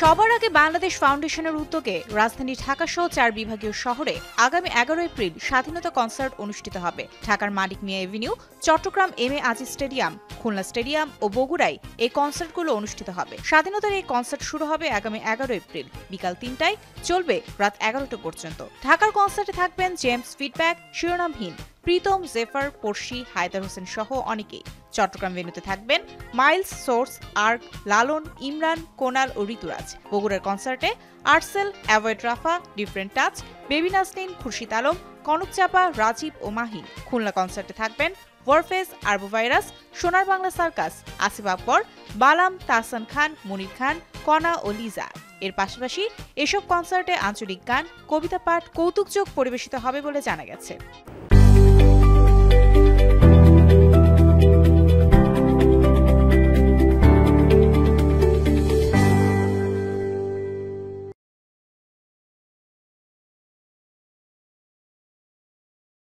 সবার আগে বাংলাদেশ ফাউন্ডেশনের উদ্যোগে রাজধানী ঢাকাসহ ৪ বিভাগীয় শহরে আগামী ১১ এপ্রিল স্বাধীনতা কনসার্ট অনুষ্ঠিত হবে। ঢাকার Manik Mia avenue, Chittagong M A Aziz stadium, Khulna stadium ও বগুড়ায় এই কনসার্টগুলো অনুষ্ঠিত হবে। স্বাধীনতার এই কনসার্ট শুরু হবে আগামী ১১ এপ্রিল বিকাল ৩টায়, চলবে রাত ১১টা পর্যন্ত। ঢাকার কনসার্টে থাকবেন জেমস ফিডব্যাক, শিরোনামহীন, প্রীতম, জেফার, পড়শি, হায়দার হোসেন সহ অনেকেই। চট্টগ্রাম ভেন্যুতে থাকবেন Miles, Source, Arc, Lalon, Imran, Konal ও ঋতুরাজ। বগুড়ার কনসার্টে আর্সেল, Avoid Rafa, Different Touch, Baby Nasrin, Khurshid Alam, Konok Chapa, Rajib ও মাহিন। খুলনা কনসার্টে থাকবেন ওয়ারফেজ, আরবোভাইরাস, সোনার বাংলা সার্কাস, আসিফ আকবর, বালাম, তাহসান খান, মনির খান, কণা ও লিজা। এর পাশাপাশি এসব কনসার্টে আঞ্চলিক গান, কবিতা পাঠ, কৌতুকযোগ পরিবেশিত হবে বলে জানা গেছে।